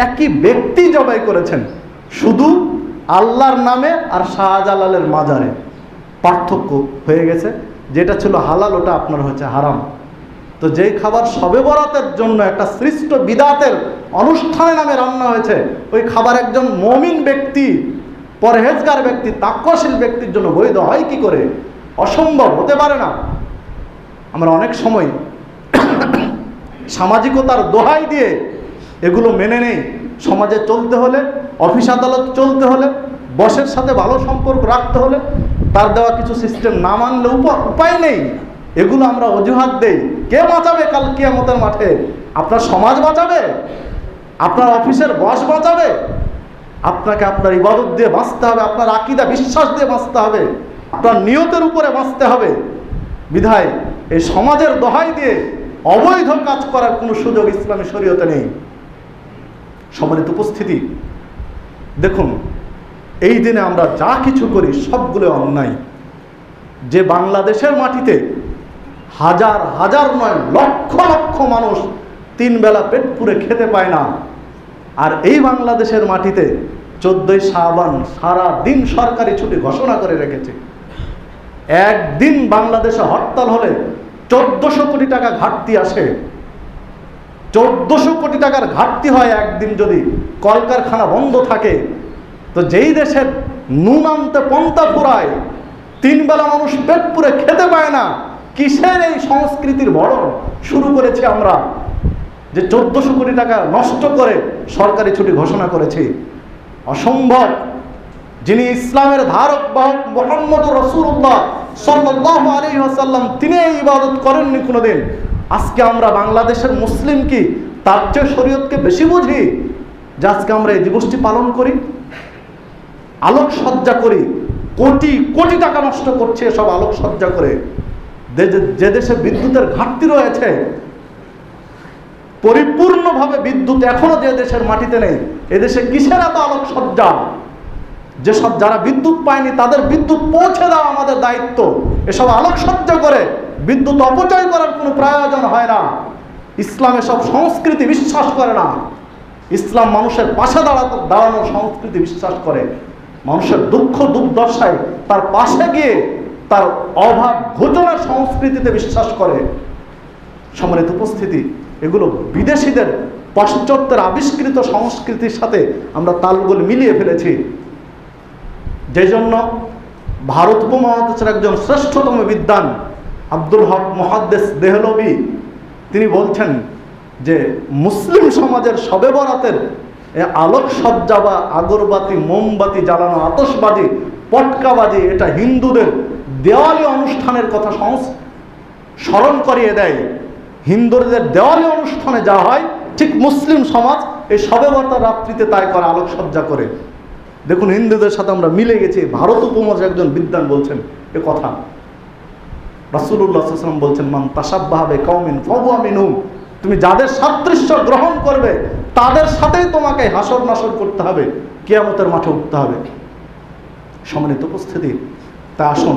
একই ব্যক্তি জবাই করেছেন, শুধু আল্লাহর নামে আর শাহজালালের মাজারে পার্থক্য হয়ে গেছে। যেটা ছিল হালাল ওটা আপনার হচ্ছে হারাম। তো যেই খাবার শবে বরাতের জন্য একটা সৃষ্ট বিদাতের অনুষ্ঠানের নামে রান্না হয়েছে, ওই খাবার একজন মুমিন ব্যক্তি, পরহেজগার ব্যক্তি, তাকওয়াশীল ব্যক্তির জন্য বৈধ হয় কি করে? অসম্ভব, হতে পারে না। আমরা অনেক সময় সামাজিকতার দোহাই দিয়ে এগুলো মেনে নেই। সমাজে চলতে হলে, অফিস আদালত চলতে হলে, বসের সাথে ভালো সম্পর্ক রাখতে হলে তার দেওয়া কিছু সিস্টেম না মানলে উপায় নেই। এগুলো আমরা অজুহাত দেই। কে বাঁচাবে কাল কিয়ামতের মাঠে? আপনার সমাজ বাঁচাবে? আপনার অফিসের বস বাঁচাবে? আপনাকে আপনার ইবাদত দিয়ে বাঁচতে হবে, আপনার আকীদা বিশ্বাস দিয়ে বাঁচতে হবে, আপনার নিয়তের উপরে বাঁচতে হবে। বিধায় এই সমাজের দোহাই দিয়ে অবৈধ কাজ করার কোনো সুযোগ ইসলামী শরীয়তে নেই। সম্মানিত উপস্থিতি, দেখুন, এই দিনে আমরা যা কিছু করি সবগুলো অন্যায়। যে বাংলাদেশের মাটিতে হাজার হাজার নয় লক্ষ লক্ষ মানুষ 3 বেলা পেট পুরে খেতে পায় না, আর এই বাংলাদেশের মাটিতে 14ই শাবান সারা দিন সরকারি ছুটি ঘোষণা করে রেখেছে। একদিন বাংলাদেশে হরতাল হলে 1400 কোটি টাকা ঘাটতি আসে। 1400 কোটি টাকার ঘাটতি হয় একদিন যদি কলকারখানা বন্ধ থাকে। তো যেই দেশের নুন আনতে পন্থা ফুরায়, 3 বেলা মানুষ পেট পুরে খেতে পায় না, কিসের এই সংস্কৃতির বড় শুরু করেছি আমরা যে 1400 কোটি টাকা নষ্ট করে সরকারি ছুটি ঘোষণা করেছি? অসম্ভব। যিনি ইসলামের ধারক বাহক মুহাম্মদ রাসূলুল্লাহ সাল্লাল্লাহু আলাইহি ওয়াসাল্লাম, তিনি এই ইবাদত করেননি কোনোদিন। আজকে আমরা বাংলাদেশের মুসলিম কি তার চেয়ে শরীয়তকে বেশি বুঝি যে আজকে আমরা এই দিবসটি পালন করি, আলোকসজ্জা করি, কোটি কোটি টাকা নষ্ট করছে এসব আলোকসজ্জা করে। যে দেশে বিদ্যুতের ঘাটতি রয়েছে, পরিপূর্ণভাবে বিদ্যুৎ এখনো যে দেশের মাটিতে নেই, এদেশে কিসের এত আলোকসজ্জা? যেসব যারা বিদ্যুৎ পায়নি তাদের বিদ্যুৎ পৌঁছে দেওয়া আমাদের দায়িত্ব। এসব আলোকসজ্জা করে বিদ্যুৎ অপচয় করার কোনো প্রয়োজন হয় না। ইসলাম এসব সংস্কৃতি বিশ্বাস করে না। ইসলাম মানুষের পাশে দাঁড়ানোর সংস্কৃতি বিশ্বাস করে। মানুষের দুঃখ দুর্দশায় তার পাশে গিয়ে তার অভাব ঘোচনার সংস্কৃতিতে বিশ্বাস করে। সম্মানিত উপস্থিতি, এগুলো বিদেশিদের পাশ্চাত্যের আবিষ্কৃত সংস্কৃতির সাথে আমরা তালগোল মিলিয়ে ফেলেছি। যে জন্য ভারত উপমহাদেশের একজন শ্রেষ্ঠতম বিদ্বান আব্দুল হক মুহাদ্দিস দেহলভি তিনি বলছেন যে মুসলিম সমাজের শবে বরাতের আলোকসজ্জা বা আগরবাতি, মোমবাতি জ্বালানো, আতশবাজি, পটকাবাজি, এটা হিন্দুদের দেওয়ালি অনুষ্ঠানের কথা স্মরণ করিয়ে দেয়। হিন্দুদের দেওয়ালি অনুষ্ঠানে যা হয়, ঠিক মুসলিম সমাজ এই শবে বরাতের রাত্রিতে তাই করে, আলোকসজ্জা করে। দেখুন, হিন্দুদের সাথে আমরা মিলে গেছি। ভারত উপমহাদেশের একজন বিদ্বান বলছেন এ কথা। রাসূলুল্লাহ সাল্লাল্লাহু আলাইহি ওয়াসাল্লাম বলছেন, মান তাশাব্বাহা বিকাউমিন ফাহুয়া মিনহুম, তুমি যাদের সাদৃশ্য গ্রহণ করবে তাদের সাথেই তোমাকে হাসর নাসর করতে হবে, কিয়ামতের মাঠে উঠতে হবে। সম্মানিত উপস্থিতি, তা আসুন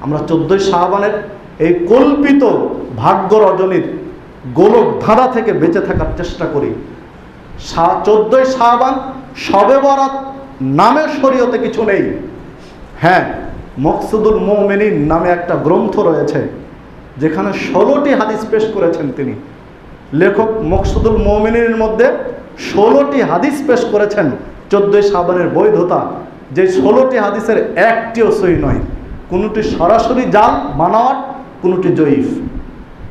আমরা 14ই শাবানের এই কল্পিত ভাগ্য রজনীর গোলক ধাঁধা থেকে বেঁচে থাকার চেষ্টা করি। 14ই শাবান শবে বরাত নামে শরীয়তে কিছু নেই। হ্যাঁ, মকসুদুল মুমিনিন নামে একটা গ্রন্থ রয়েছে যেখানে 16টি হাদিস পেশ করেছেন তিনি। লেখক মকসুদুল মুমিনিনের মধ্যে 16টি হাদিস পেশ করেছেন 14ই শাবানের বৈধতা, যে 16টি হাদিসের একটিও সহি নয়, কোনোটি সরাসরি জাল বানাওয়াট, কোনোটি জয়ীফ।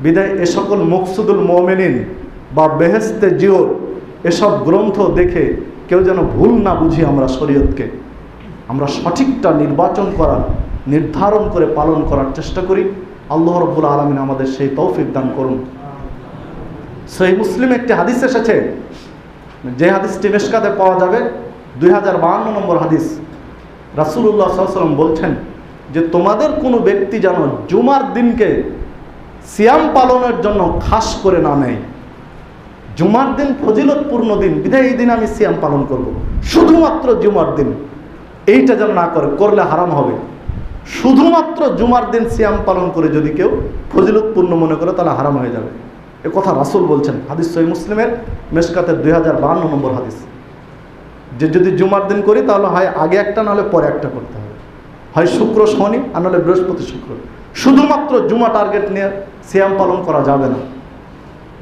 বিদায় এ সকল মকসুদুল মুমিনিন বা বেহেস্তে জিওর এসব গ্রন্থ দেখে কেউ যেন ভুল না বুঝি আমরা শরীয়তকে। আমরা সঠিকটা নির্বাচন করার, নির্ধারণ করে পালন করার চেষ্টা করি। আল্লাহ রাব্বুল আলামিন আমাদের সেই তৌফিক দান করুন। সহিহ মুসলিমে একটি হাদিস এসেছে, যে হাদিসটি মিশকাতে পাওয়া যাবে 2052 নম্বর হাদিস। রাসূলুল্লাহ সাল্লাল্লাহু আলাইহি ওয়াসাল্লাম বলছেন যে তোমাদের কোনো ব্যক্তি যেন জুমার দিনকে সিয়াম পালনের জন্য খাস করে না নেয়। জুমার দিন ফজিলতপূর্ণ দিন, বিধায় এই দিন আমি সিয়াম পালন করব, শুধুমাত্র জুমার দিন, এইটা যেন না করে, করলে হারাম হবে। শুধুমাত্র জুমার দিন সিয়াম পালন করে যদি কেউ ফজিলতপূর্ণ মনে করে তাহলে হারাম হয়ে যাবে। এ কথা রাসূল বলছেন। হাদিস সহিহ মুসলিমের মিশকাতের 2052 নম্বর হাদিস। যে যদি জুমার দিন করি তাহলে হয় আগে একটা, নাহলে পরে একটা করতে হবে, হয় শুক্র শনি আর নাহলে বৃহস্পতি শুক্র। শুধুমাত্র জুমা টার্গেট নিয়ে সিয়াম পালন করা যাবে না।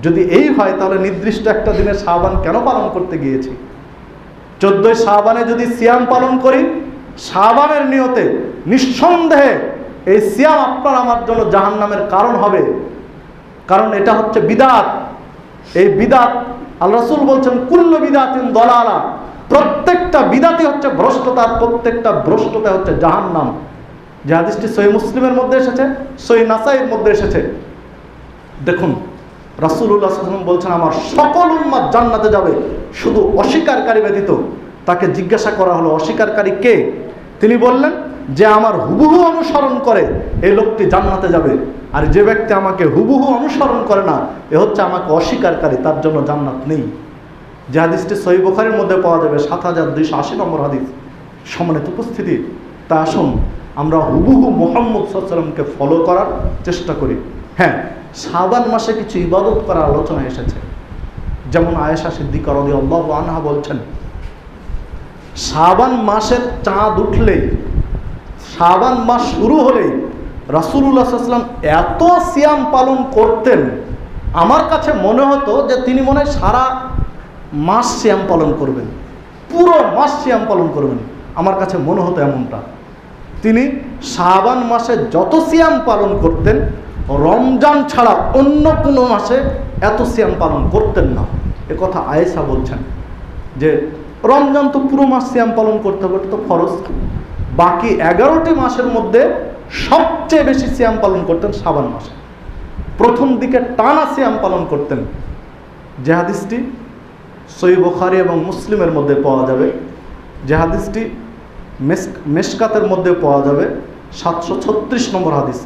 যদি এই হয় তাহলে নির্দিষ্ট একটা দিনে শাবান কেন পালন করতে গিয়েছি? 14ই শাবানে যদি সিয়াম পালন করি শাবানের নিয়তে, নিঃসন্দেহে এই সিয়াম আপনার আমার জন্য জাহান্নামের কারণ হবে। কারণ এটা হচ্ছে বিদআত। এই বিদআত, আল্লাহ রাসূল বলছেন কুল্লু বিদআতিন দালালা, প্রত্যেকটা বিদআতই হচ্ছে ভ্রষ্টতা, প্রত্যেকটা ভ্রষ্টতা হচ্ছে জাহান্নাম। যে হাদিসটি সহিহ মুসলিমের মধ্যে এসেছে, সহিহ নাসাইয়ের মধ্যে এসেছে। দেখুন রাসূলুল্লাহ সাল্লাল্লাহু আলাইহি ওয়াসাল্লাম বলছেন আমার সকল উম্মত জান্নাতে যাবে, শুধু অস্বীকারী ব্যতীত। তাকে জিজ্ঞাসা করা হলো অস্বীকারী কে? তিনি বললেন যে আমার হুবহু অনুসরণ করে এই লোকটি জান্নাতে যাবে, আর যে ব্যক্তি আমাকে হুবহু অনুসরণ করে না এ হচ্ছে আমাকে অস্বীকারী, তার জন্য জান্নাত নেই। যে হাদিসটি সহিহ বুখারীর মধ্যে পাওয়া যাবে 7280 নম্বর হাদিস। সম্মানিত উপস্থিতি, তা আসুন আমরা হুবহু মুহাম্মদ সাল্লাল্লাহু আলাইহি ওয়াসাল্লামকে ফলো করার চেষ্টা করি। হ্যাঁ, শাবান মাসে কিছু ইবাদত করার আলোচনা এসেছে। যেমন আয়েশা সিদ্দিকা রাদিয়াল্লাহু আনহা বলছেন, শাবান মাসের চাঁদ উঠলেই, শাবান মাস শুরু হলেই রাসূলুল্লাহ সাল্লাল্লাহু আলাইহি ওয়াসাল্লাম এত সিয়াম পালন করতেন, আমার কাছে মনে হতো যে তিনি মনে হয় সারা মাস সিয়াম পালন করবেন, পুরো মাস সিয়াম পালন করবেন। আমার কাছে মনে হতো এমনটা। তিনি শাবান মাসে যত সিয়াম পালন করতেন, রমজান ছাড়া অন্য কোনো মাসে এত সিয়াম পালন করতেন না। এ কথা আয়েশা বলছেন যে রমজান তো পুরো মাস সিয়াম পালন করতে হবে, তো ফরজ। বাকি 11টি মাসের মধ্যে সবচেয়ে বেশি সিয়াম পালন করতেন শাবান মাসে। প্রথম দিকে টানা সিয়াম পালন করতেন। যে হাদিসটি সহিহ বুখারী এবং মুসলিমের মধ্যে পাওয়া যাবে, যে হাদিসটি মিশকাতের মধ্যে পাওয়া যাবে 736 নম্বর হাদিস।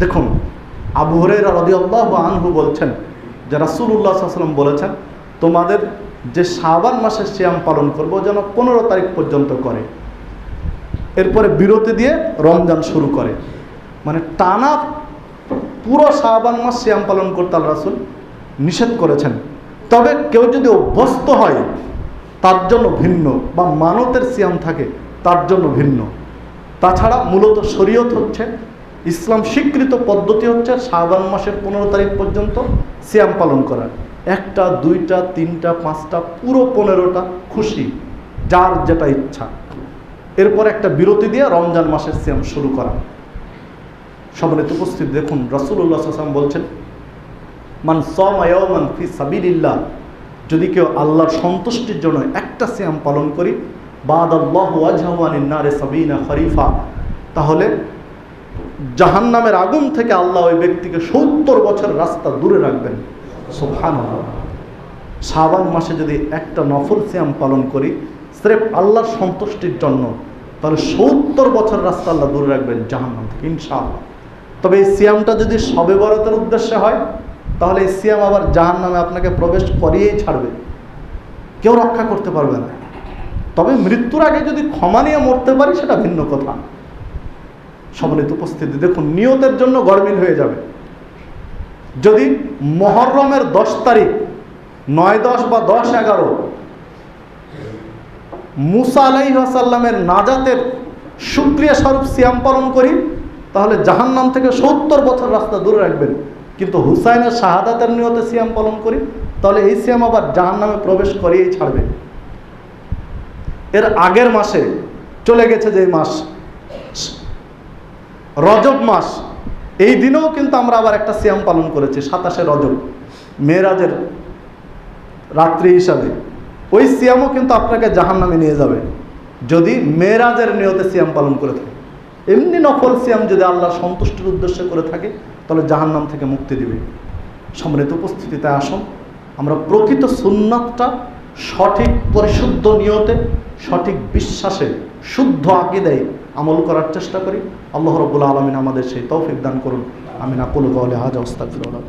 দেখুন আবু হুরায়রা রাদিয়াল্লাহু আনহু বলছেন যে রাসূলুল্লাহ সাল্লাল্লাহু আলাইহি ওয়াসাল্লাম বলেছেন তোমাদের যে শাবান মাসে সিয়াম পালন করবো যেন 15 তারিখ পর্যন্ত করে, এরপরে বিরতি দিয়ে রমজান শুরু করে। মানে টানা পুরো শাবান মাস সিয়াম পালন করতে আল্লাহ রাসূল নিষেধ করেছেন। তবে কেউ যদি অভ্যস্ত হয় তার জন্য ভিন্ন, বা মানতের সিয়াম থাকে তার জন্য ভিন্ন। তাছাড়া মূলত শরীয়ত হচ্ছে, ইসলাম স্বীকৃত পদ্ধতি হচ্ছে শাবান মাসের 15 তারিখ পর্যন্ত সিয়াম পালন করা। 1টা 2টা 3টা 5টা পুরো 15টা, খুশি যার যেটা ইচ্ছা। এরপর একটা বিরতি দিয়ে রমজান মাসের সিয়াম শুরু করা। সম্মানিত উপস্থিত, দেখুন রাসূলুল্লাহ সাল্লাল্লাহু আলাইহি ওয়াসাল্লাম বলছেন মান সামা ইয়াওমান ফি সাবিলিল্লাহ, যদি কেউ আল্লাহর সন্তুষ্টির জন্য একটা সিয়াম পালন করি, বাদাল্লাহু ওয়াজহাহু আনিন নারে 70 খরিফা, তাহলে জাহান্নামের আগুন থেকে আল্লাহ ওই ব্যক্তিকে 70 বছর রাস্তা দূরে রাখবেন। সুবহানাল্লাহ। শাবান মাসে যদি একটা নফল সিয়াম পালন করি স্রেফ আল্লাহর সন্তুষ্টির জন্য, তাহলে 70 বছর রাস্তা আল্লাহ দূরে রাখবেন জাহান্নাম থেকে ইনশাআল্লাহ। তবে এই সিয়ামটা যদি শবে বরাতের উদ্দেশ্যে হয় তাহলে এই সিয়াম আবার জাহান্নামে আপনাকে প্রবেশ করিয়েই ছাড়বে, কেউ রক্ষা করতে পারবে না। তবে মৃত্যুর আগে যদি ক্ষমা নিয়ে মরতে পারি সেটা ভিন্ন কথা। সম্মানিত উপস্থিতি, দেখুন নিয়তের জন্য গরমিল হয়ে যাবে। যদি মুহররমের 10 তারিখ 9-10 বা 10-11 মুসা আলাইহিস সালামের নাজাতের শুকরিয়া স্বরূপ সিয়াম পালন করি, তাহলে জাহান্নাম থেকে 70 বছর রাস্তা দূরে রাখবেন। কিন্তু হুসাইনের শাহাদাতের নিয়তে সিয়াম পালন করি, তাহলে এই সিয়াম আবার জাহান্নামে প্রবেশ করিয়েই ছাড়বে। এর আগের মাসে চলে গেছে যে মাস রজব মাস, এই দিনেও কিন্তু আমরা আবার একটা সিয়াম পালন করেছি 27শে রজব, মেরাজের রাত্রি হিসাবে। ওই সিয়ামও কিন্তু আপনাকে জাহান্নামে নিয়ে যাবে যদি মেরাজের নিয়তে সিয়াম পালন করে থাকে। এমনি নফল সিয়াম যদি আল্লাহর সন্তুষ্টির উদ্দেশ্যে করে থাকে, তাহলে জাহান্নাম থেকে মুক্তি দিবে। সম্মানিত উপস্থিতিতে আসুন, আমরা প্রকৃত সুন্নাতটা সঠিক পরিশুদ্ধ নিয়তে, সঠিক বিশ্বাসে, শুদ্ধ আকীদায় আমল করার চেষ্টা করি। আল্লাহ রাব্বুল আলামিন আমাদের সেই তৌফিক দান করুন। আমিন। আকুলু কাওলি হাযা ওয়াস্তাগফিরুল্লাহ।